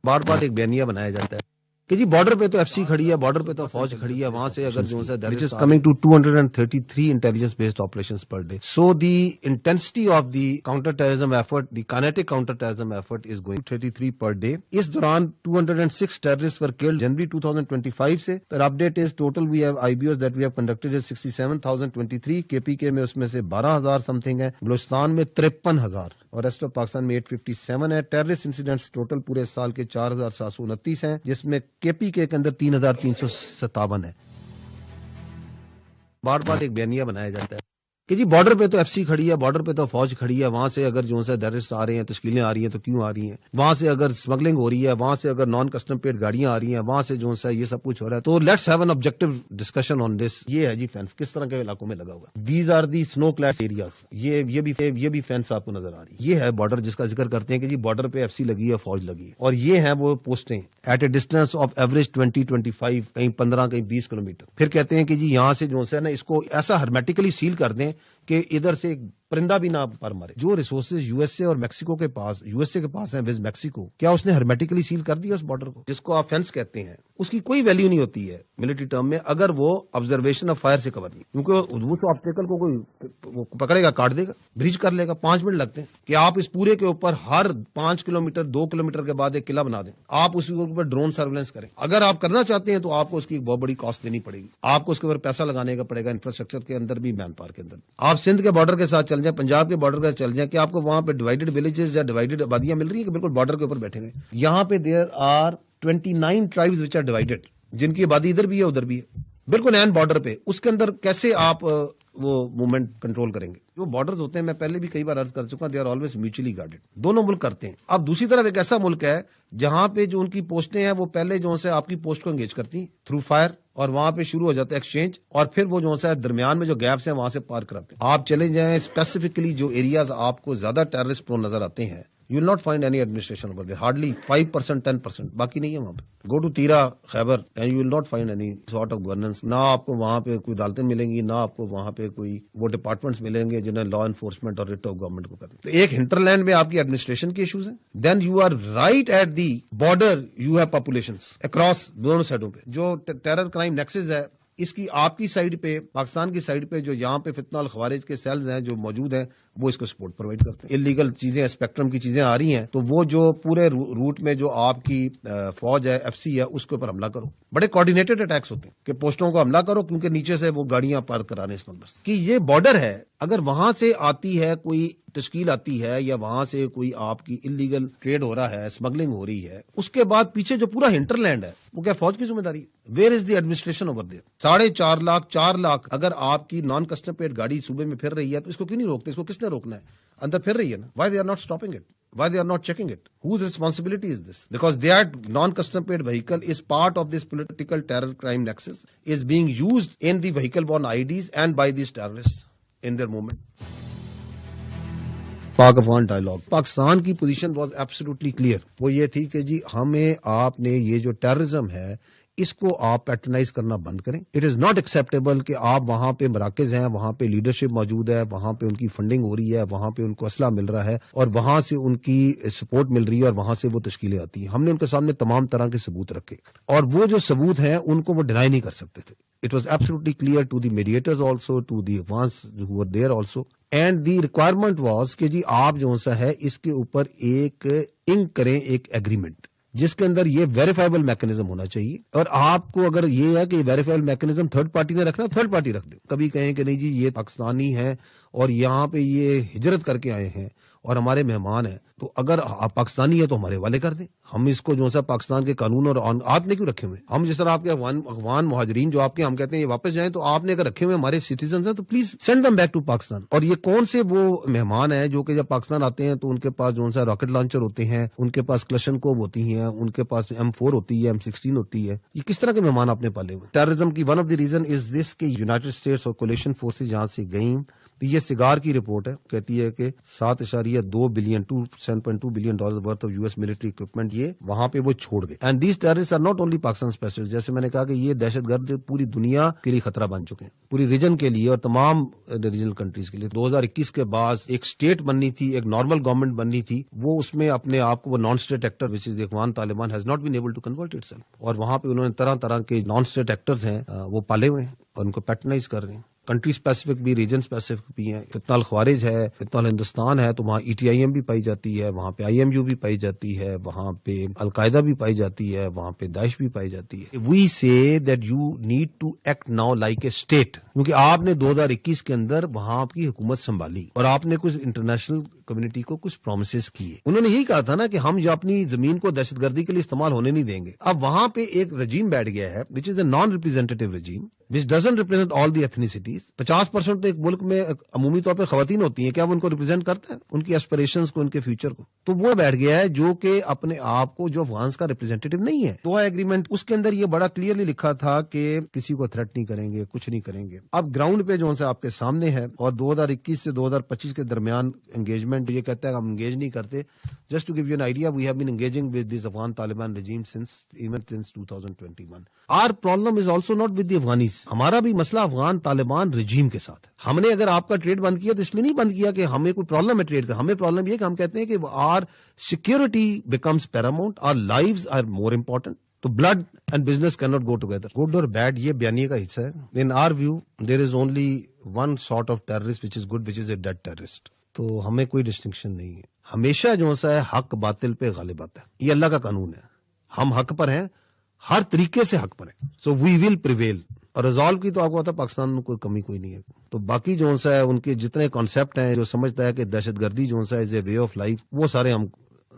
بار بار ایک بیانیہ بنایا جاتا ہے کہ جی بارڈر پہ تو ایف سی کھڑی ہے, بارڈر پہ تو فوج کھڑی ہے, وہاں سے اگر جو ہے which is coming to 233 intelligence based operations per day. So the intensity of the counter terrorism effort, the kinetic counter terrorism effort is going to 33 per day. اس دوران 206 terrorists were killed January 2025 سے. The update is total we have IBOs that we have conducted is 67,023. KPK میں اس میں سے 12,000 something ہے, بلوچستان میں 53,000 اور rest of Pakistan میں 857 ہے. ٹیررسٹ انسیڈنٹس ٹوٹل پورے سال کے 4,729 ہیں, جس میں کے پی کے اندر 3,357 ہے. بار بار ایک بیانیہ بنایا جاتا ہے کہ جی بارڈر پہ تو ایف سی کھڑی ہے, بارڈر پہ تو فوج کھڑی ہے, وہاں سے اگر جو ہے ٹیررسٹ آ رہے ہیں, تشکیلیں آ رہی ہیں تو کیوں آ رہی ہیں, وہاں سے اگر اسمگلنگ ہو رہی ہے, وہاں سے اگر نان کسٹم پیڈ گاڑیاں آ رہی ہیں, وہاں سے جو ہے یہ سب کچھ ہو رہا ہے. تو let's have an objective discussion on this. یہ ہے جی فینس کس طرح کے علاقوں میں لگا ہوا ہے. دیز آر دی سنو کلیڈ ایریاز. یہ بھی فینس آپ کو نظر آ رہی ہے. یہ ہے بارڈر جس کا ذکر کرتے ہیں کہ جی بارڈر پہ ایف سی لگی ہے, فوج لگی ہے, اور یہ ہیں وہ پوسٹیں at a distance of average 20-25, کہیں 15 کہیں 20 کلومیٹر. پھر کہتے ہیں کہ جی یہاں سے جو ہے نا اس کو ایسا ہرمیٹیکلی سیل کر دیں کہ ادھر سے ایک پرندہ بھی نہ پر مارے. جو ریسورسز یو ایس اے اور میکسیکو کے پاس, یو ایس اے کے پاس ہیں ود میکسیکو, کیا اس نے ہرمیٹیکلی سیل کر دیا اس بارڈر کو جس کو آپ فینس کہتے ہیں؟ اس کی کوئی ویلیو نہیں ہوتی ہے ملٹری ٹرم میں اگر وہ آبزرویشن آف فائر سے کور نہیں, کیونکہ اس آبسٹیکل کو کوئی پکڑے گا, کاٹ دے گا, بریچ کر لے گا. 5 منٹ لگتے ہیں کہ آپ اس پورے کے اوپر ہر 5 کلومیٹر 2 کلومیٹر کے بعد ایک قلعہ بنا دیں. آپ اس کے اوپر ڈرون سرویلنس کریں. اگر آپ کرنا چاہتے ہیں تو آپ کو اس کی بہت بڑی کاسٹ دینی پڑے گی, آپ کو اس کے اوپر پیسہ لگانے کا پڑے گا, انفراسٹرکچر کے اندر بھی, مین پاور کے اندر. آپ سندھ کے بارڈر کے ساتھ چل جائیں, پنجاب کے بارڈر کے چل جائیں, کہ آپ کو وہاں پہ ڈیوائیڈڈ ولیجز یا ڈیوائیڈڈ آبادیاں مل رہی ہیں کہ بالکل بارڈر کے اوپر بیٹھے ہوئے. یہاں پہ there are 29 tribes which are divided, جن کی آبادی ادھر بھی ہے ادھر بھی ہے, بالکل این بارڈر پہ. اس کے اندر کیسے آپ وہ موومنٹ کنٹرول کریں گے؟ جو بارڈرز ہوتے ہیں, میں پہلے بھی کئی بار عرض کر چکا ہوں, they are always mutually guarded. دونوں ملک کرتے ہیں. اب دوسری طرف ایک ایسا ملک ہے جہاں پہ جو ان کی پوسٹیں ہیں وہ پہلے جو ہے آپ کی پوسٹ کو انگیج کرتی ہیں تھرو فائر, اور وہاں پہ شروع ہو جاتا ہے ایکسچینج, اور پھر وہ جو ہے درمیان میں جو گیپس ہیں وہاں سے پار کراتے ہیں. آپ چلے جائیں اسپیسیفکلی جو ایریاز آپ کو زیادہ ٹیررسٹ پرون نظر آتے ہیں, you will not find any administration over there, hardly 5%, 10%, باقی نہیں ہے وہاں پہ. go to تیرا خیبر and you will not find any sort of governance. نہ آپ کو وہاں پہ کوئی عدالتیں ملیں گی, نہ آپ کو وہاں پہ کوئی وہ ڈپارٹمنٹس ملیں گے جنہیں لا انفورسمنٹ اور ریٹ آف گورنمنٹ کو کریں. تو ایک ہنٹرلینڈ میں آپ کی ایڈمنسٹریشن کے ایشوز ہیں, then you are right at the border, you have populations across دونوں سائڈوں پہ. جو ٹیرر کرائم نیکسس ہے اس کی آپ کی سائڈ پہ, پاکستان کی سائڈ پہ جو یہاں پہ فتنہ الخوارج کے سیلز ہیں جو موجود ہیں, وہ اس کو سپورٹ پرووائڈ کرتے ہیں. انلیگل چیزیں, اسپیکٹرم کی چیزیں آ رہی ہیں, تو وہ جو پورے روٹ میں جو آپ کی فوج ہے, ایف سی ہے, اس کے اوپر حملہ کرو. بڑے کوارڈینیٹڈ اٹیکس ہوتے ہیں کہ پوسٹوں کو حملہ کرو, کیونکہ نیچے سے وہ گاڑیاں پار کرانے اسمگلرز کی. یہ بارڈر ہے, اگر وہاں سے آتی ہے کوئی تشکیل آتی ہے, یا وہاں سے کوئی آپ کی انلیگل ٹریڈ ہو رہا ہے, اسمگلنگ ہو رہی ہے, اس کے بعد پیچھے جو پورا ہنٹرلینڈ ہے وہ کیا فوج کی ذمہ داری ہے؟ Where is the administration over there? 4.5 lakh 4 lakh اگر آپ کی نان کسٹم پیڈ گاڑی صوبے میں پھر رہی ہے تو اس کو کیوں نہیں روکتے؟ اس کو کس نے روکنا ہے؟ اندر پھر رہی ہے نا. Why they are not stopping it? Why they are not checking it? Whose responsibility is this? Because that non-custom paid vehicle is part of this political terror crime nexus, is being used in the vehicle-borne IDs and by these terrorists in their movement. Pak Afghan dialogue. Pakistan کی position was absolutely clear. وہ یہ تھی کہ جی ہمیں آپ نے یہ جو ٹیررزم ہے اس کو آپ پیٹرنائز کرنا بند کریں. اٹ از ناٹ ایکسیپٹیبل کہ آپ وہاں پہ مراکز ہیں, وہاں پہ لیڈرشپ موجود ہے, وہاں پہ ان کی فنڈنگ ہو رہی ہے, وہاں پہ ان کو اسلحہ مل رہا ہے, اور وہاں سے ان کی سپورٹ مل رہی ہے, اور وہاں سے وہ تشکیلیں آتی ہیں. ہم نے ان کے سامنے تمام طرح کے ثبوت رکھے, اور وہ جو ثبوت ہیں ان کو وہ ڈینائی نہیں کر سکتے تھے. It was absolutely clear to the mediators also, to the ones who were there also. And the requirement was کہ جی آپ جو سا ہے اس کے اوپر ایک انک کریں, ایک ایگریمنٹ جس کے اندر یہ ویریفائبل میکنزم ہونا چاہیے. اور آپ کو اگر یہ ہے کہ ویریفائبل میکنزم تھرڈ پارٹی نے رکھنا, تھرڈ پارٹی رکھ دیں. کبھی کہیں کہ نہیں جی یہ پاکستانی ہیں اور یہاں پہ یہ ہجرت کر کے آئے ہیں اور ہمارے مہمان ہیں, تو اگر آپ پاکستانی ہے تو ہمارے حوالے کر دیں. ہم اس کو جو سا پاکستان کے قانون اور آپ نے کیوں رکھے ہوئے؟ ہم جس طرح آپ کے افغان مہاجرین جو آپ کے ہم کہتے ہیں یہ واپس جائیں, تو آپ نے اگر رکھے ہوئے ہمارے سٹیزنز ہیں تو please send them back to Pakistan. اور یہ کون سے وہ مہمان ہیں جو کہ جب پاکستان آتے ہیں تو ان کے پاس جو سا راکٹ لانچر ہوتے ہیں, ان کے پاس کلشنکوو ہوتی ہیں, ان کے پاس M4 ہوتی ہے, M16 ہوتی ہے. یہ کس طرح کے مہمان آپ نے پالے ہوئے؟ ٹیررزم کی one of the reason is this کہ یونائٹڈ اسٹیٹس اور کولیشن فورسز یہاں سے گئیں تو یہ سگار کی رپورٹ ہے، کہتی ہے کہ 7.2 billion $7.2 billion worth of US military equipment یہ وہاں پہ وہ چھوڑ گئے. And these terrorist are not only Pakistan special, جیسے میں نے کہا کہ یہ دہشت گرد پوری دنیا کے لیے خطرہ بن چکے ہیں، پوری ریجن کے لیے اور تمام ریجنل کنٹریز کے لیے. 2021 کے بعد ایک اسٹیٹ بننی تھی، ایک نارمل گورنمنٹ بننی تھی، وہ اس میں اپنے آپ کو وہ non state actor which is the Afghan Taliban has not been able to convert itself, اور وہاں پہ انہوں نے طرح طرح کے نان اسٹیٹ ایکٹرز ہیں وہ پالے ہوئے ہیں اور ان کو پیٹرنائز کر رہے ہیں. کنٹری اسپیسیفک بھی، ریجن اسپیسیفک بھی ہیں. فتنہ الخوارج ہے، فتنہ ہندوستان ہے تو وہاں ETIM بھی پائی جاتی ہے، وہاں پہ IMU بھی پائی جاتی ہے، وہاں پہ القاعدہ بھی پائی جاتی ہے، وہاں پہ داعش بھی پائی جاتی ہے. We say that you need to act now like a state, کیونکہ آپ نے 2021 کے اندر وہاں کی حکومت سنبھالی اور آپ نے کچھ انٹرنیشنل کمیونٹی کو کچھ پرومسز کیے. انہوں نے یہی کہا تھا نا کہ ہم جو اپنی زمین کو دہشت گردی کے لیے استعمال ہونے نہیں دیں گے. اب وہاں پہ ایک رجیم بیٹھ گیا ہے which is a non representative regime which doesn't represent all the ethnicities. 50% تو ایک ملک میں عمومی طور پہ خواتین ہوتی ہیں، کیا وہ ان کو ریپرزینٹ کرتا ہے، ان کی ایسپریشنز کو، ان کے فیوچر کو؟ تو وہ بیٹھ گیا ہے جو کہ اپنے آپ کو جو افغانس کا ریپرزینٹیو نہیں ہے. دوحہ ایگریمنٹ اس کے اندر یہ بڑا کلیئرلی لکھا تھا کہ کسی کو تھریٹ نہیں کریں گے، کچھ نہیں کریں گے. اب گراؤنڈ پہ جو ہے آپ کے سامنے ہے، اور 2021 سے 2025 کے درمیان انگیجمنٹ یہ کہتا ہے کہ ہم انگیج نہیں کرتے. Just to give you an idea, we have been engaging with this Afghan Taliban regime since 2021. Our problem is also not with the Afghanis. ہمارا بھی مسئلہ افغان طالبان رجیم کے ساتھ ہے. ہم نے اگر آپ کا ٹریڈ بند کیا تو اس لیے نہیں بند کیا کہ ہمیں کوئی پرابلم ہے ٹریڈ کا. ہمیں پرابلم یہ کہ ہم کہتے ہیں کہ our security becomes paramount, our lives are more important. تو blood and business cannot go together. Good or bad یہ بیانیے کا حصہ ہے. In our view there is only one sort of terrorist which is good, which is a dead terrorist. تو ہمیں کوئی distinction نہیں ہے. ہمیشہ جو ہے حق باطل پہ غالب آتا ہے، یہ اللہ کا قانون ہے. ہم حق پر ہیں، ہر طریقے سے حق پر ہیں. سو وی ول پریویل. اور ریزالو کی تو آپ کو پتا پاکستان میں کوئی کمی کوئی نہیں ہے. تو باقی جو ہے ان کے جتنے کانسیپٹ ہیں، جو سمجھتا ہے کہ دہشت گردی جو ہے از اے وے آف لائف، وہ سارے ہم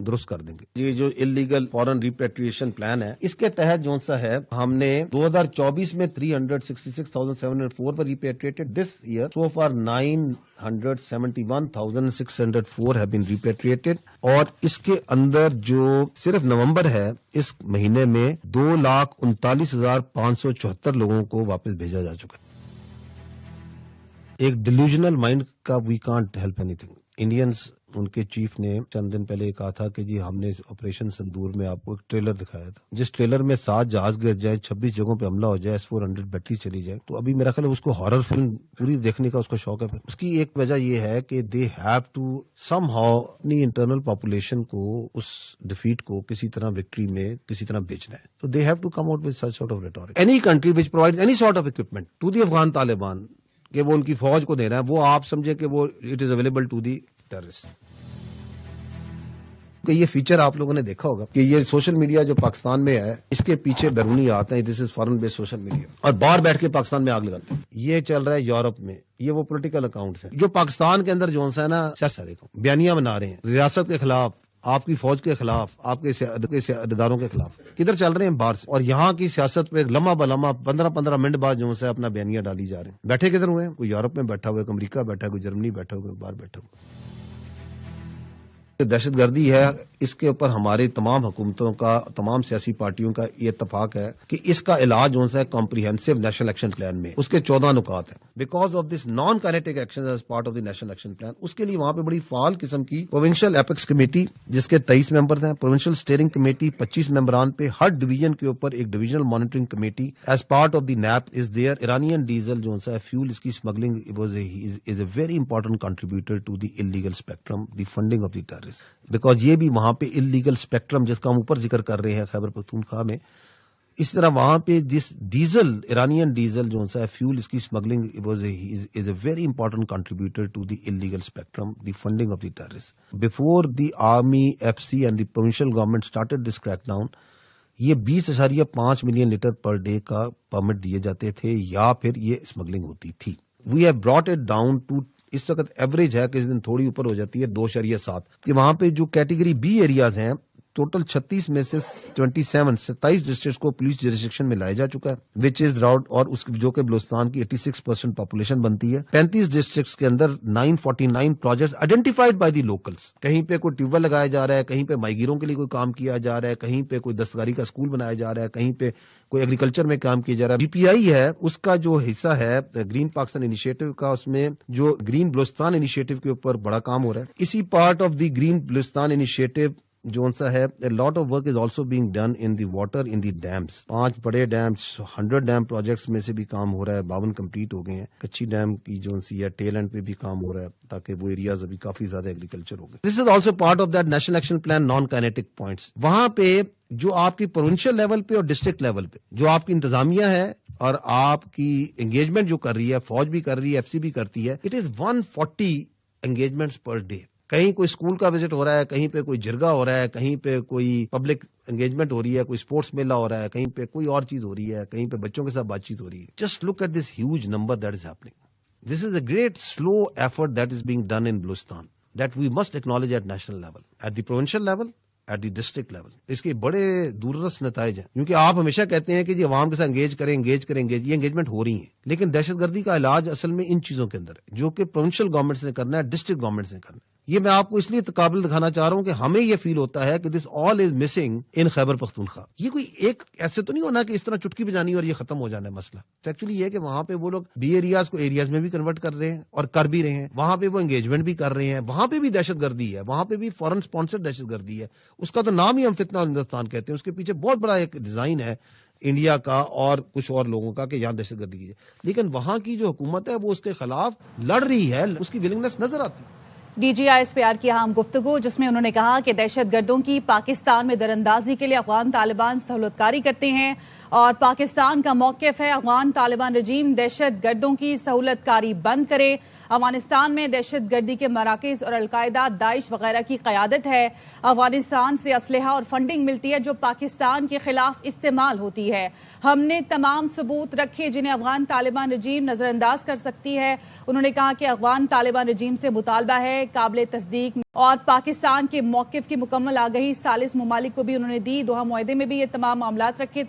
درست کر دیں گے. یہ جو انلیگل فورن ریپیٹریشن پلان ہے، اس کے تحت جو سا ہے ہم نے 2024 میں 366,704 پر repatriated. This year so far 971,604 have been repatriated. اور اس کے اندر جو صرف نومبر ہے، اس مہینے میں 2,39,574 لوگوں کو واپس بھیجا جا چکا ہے. ایک ڈیلیوژنل مائنڈ کا we can't help anything. Indians, ان کے چیف نے چند دن پہلے کہا تھا کہ جی ہم نے آپریشن سندور میں آپ کو ایک ٹریلر دکھایا تھا، جس ٹریلر میں 7 جہاز گر جائیں، 26 جگہوں پہ حملہ ہو جائے، S-400 بیٹری چلی جائے. تو ابھی میرا خیال ہے اس کو ہارر فلم پوری دیکھنے کا اس کو شوق ہے. اس کی ایک وجہ یہ ہے کہ they have to somehow اپنی انٹرنل پاپولیشن کو اس ڈیفیٹ کو کسی طرح وکٹری میں کسی طرح بیچنا ہے. تو they have to come out with such sort of rhetoric. Any country which provide any sort of equipment to the Afghan Taliban کہ وہ ان کی فوج کو دے رہا ہے، وہ آپ سمجھے کہ وہ it is available to the terrorist. کہ یہ فیچر آپ لوگوں نے دیکھا ہوگا کہ یہ سوشل میڈیا جو پاکستان میں ہے، اس کے پیچھے بیرونی آتے ہیں. This is foreign based social media, اور باہر بیٹھ کے پاکستان میں آگ لگاتے ہیں. یہ چل رہا ہے یورپ میں. یہ وہ پولیٹیکل اکاؤنٹس ہیں جو پاکستان کے اندر جو ہے نا بیانیاں بنا رہے ہیں ریاست کے خلاف، آپ کی فوج کے خلاف، آپ کے اداروں کے خلاف. کدھر چل رہے ہیں؟ باہر سے. اور یہاں کی سیاست پہ لمحہ بلمحہ 15 منٹ بعد جو ہے اپنا بیانیاں ڈالی جا رہے ہیں. بیٹھے کدھر ہوئے ہیں؟ کوئی یورپ میں بیٹھا ہوا ہے، کوئی امریکہ بیٹھا ہے، کوئی جرمنی بیٹھا ہوا ہے، باہر بیٹھا ہوا ہے. دہشت گردی ہے، اس کے اوپر ہماری تمام حکومتوں کا، تمام سیاسی پارٹیوں کا یہ اتفاق ہے کہ اس کا علاج جو ہے کمپریہنسو نیشنل ایکشن پلان میں اس کے 14 نکات ہیں. Because of this non kinetic action as part of the national action plan, اس کے لیے وہاں پہ بڑی فعال قسم کی پروونشل ایپیکس کمیٹی جس کے 23 ممبرز ہیں، پروونشل اسٹیئرنگ کمیٹی 25 ممبران پہ، ہر ڈویژن کے اوپر ایک divisional monitoring committee as part of the NAP is there. Iranian diesel جو ہے فیول، اس کی smuggling is a very important contributor to the illegal spectrum, the funding of the terrorist. Because یہ بھی وہاں پہ انلیگل اسپیکٹرم جس کا ہم اوپر ذکر کر رہے ہیں خیبر پختونخوا میں، اس طرح وہاں پہ جس ڈیزل، ایرانین ڈیزل جو ہے فیول، اس کی smuggling is a very important contributor to the illegal spectrum, the funding of the terrorist. Before the army, FC and the provincial government started this crackdown, یہ 20.5 million litre per day کا permit دیے جاتے تھے یا پھر یہ smuggling ہوتی تھی. We have brought it down to, اس وقت ایوریج ہے کہ اس دن تھوڑی اوپر ہو جاتی ہے 2.7، کہ وہاں پہ جو کیٹیگری B ایریاز ہیں ٹوٹل 36 میں سے 27 ڈسٹرکٹس کو پولیس جوریسڈکشن میں لایا جا چکا ہے وچ از راؤڈ، اور اس جو کہ بلوچستان کی 86% پاپولیشن بنتی ہے۔ 35 ڈسٹرکٹس کے اندر 949 projects identified by the locals, کہیں پہ کوئی ٹیوب ویل لگایا جا رہا ہے، کہیں پہ ماہی گیروں کے لیے کوئی کام کیا جا رہا ہے، کہیں پہ کوئی دستکاری کا اسکول بنایا جا رہا ہے، کہیں پہ کوئی ایگریکلچر میں کام کیا جا رہا ہے۔ BPI ہے اس کا جو حصہ ہے گرین پاکستان انیشیٹو کا، اس میں جو گرین بلوچستان انیشیٹو کے اوپر بڑا کام ہو رہا ہے۔ اسی part of the green Balochistan initiative جو سا ہے lot of work is also being done in the water in the dams, 5 بڑے ڈیمس 100 ڈیم پروجیکٹس میں سے بھی کام ہو رہا ہے، 52 کمپلیٹ ہو گئے ہیں۔ کچھی ڈیم کی جو سی ہے ٹیل اینڈ پہ بھی کام ہو رہا ہے تاکہ وہ ایریاز ابھی کافی زیادہ ایگریکلچر ہو گئے۔ This is also part of that national action plan non kinetic points, وہاں پہ جو آپ کی پروونشل لیول پہ اور ڈسٹرکٹ لیول پہ جو آپ کی انتظامیہ ہے اور آپ کی انگیجمنٹ جو کر رہی ہے، فوج بھی کر رہی ہے، FCC بھی کرتی ہے، it is 140 engagements per day. کہیں کوئی اسکول کا وزٹ ہو رہا ہے، کہیں پہ کوئی جرگا ہو رہا ہے، کہیں پہ کوئی پبلک انگیجمنٹ ہو رہی ہے، کوئی اسپورٹس میلہ ہو رہا ہے، کہیں پہ کوئی اور چیز ہو رہی ہے، کہیں پہ بچوں کے ساتھ بات چیت ہو رہی ہے۔ Just look at this huge number that is happening. This is a great slow effort that is being done in Balochistan that we must acknowledge at national level, at the provincial level, at the district level. اس کے بڑے دوررس نتائج ہیں، کیونکہ آپ ہمیشہ کہتے ہیں کہ جی عوام کے ساتھ انگیج کریں، یہ انگیجمنٹ ہو رہی ہیں، لیکن دہشت گردی کا علاج اصل میں ان چیزوں کے اندر ہے جو کہ پروونشل گورنمنٹس نے کرنا ہے، ڈسٹرکٹ گورنمنٹس نے کرنا ہے۔ یہ میں آپ کو اس لیے قابل دکھانا چاہ رہا ہوں کہ ہمیں یہ فیل ہوتا ہے کہ دس آل is missing in Khyber Pakhtunkhwa. یہ کوئی ایک ایسے تو نہیں ہونا کہ اس طرح چٹکی بجانی اور یہ ختم ہو جانا ہے مسئلہ۔ ایکچولی یہ ہے کہ وہاں پہ وہ لوگ بی ایریاز کو ایریاز میں بھی کنورٹ کر رہے ہیں اور کر بھی رہے ہیں، وہاں پہ وہ انگیجمنٹ بھی کر رہے ہیں، وہاں پہ بھی دہشت گردی ہے، وہاں پہ بھی فورن سپانسرڈ دہشت گردی ہے۔ اس کا تو نام ہی ہم فتنہ ہندوستان کہتے ہیں، اس کے پیچھے بہت بڑا ایک ڈیزائن ہے انڈیا کا اور کچھ اور لوگوں کا کہ یہاں دہشت گردی کی جائے، لیکن وہاں کی جو حکومت ہے وہ اس کے خلاف لڑ رہی ہے، اس کی ولنگنس نظر آتی ہے۔ DGISPR کی اہم گفتگو جس میں انہوں نے کہا کہ دہشت گردوں کی پاکستان میں دراندازی کے لیے افغان طالبان سہولت کاری کرتے ہیں اور پاکستان کا موقف ہے افغان طالبان رجیم دہشت گردوں کی سہولت کاری بند کرے۔ افغانستان میں دہشت گردی کے مراکز اور القاعدہ، داعش وغیرہ کی قیادت ہے۔ افغانستان سے اسلحہ اور فنڈنگ ملتی ہے جو پاکستان کے خلاف استعمال ہوتی ہے۔ ہم نے تمام ثبوت رکھے جنہیں افغان طالبان رجیم نظر انداز کر سکتی ہے۔ انہوں نے کہا کہ افغان طالبان رجیم سے مطالبہ ہے قابل تصدیق اور پاکستان کے موقف کی مکمل آگہی ثالث ممالک کو بھی انہوں نے دی۔ دوحہ معاہدے میں بھی یہ تمام معاملات رکھے۔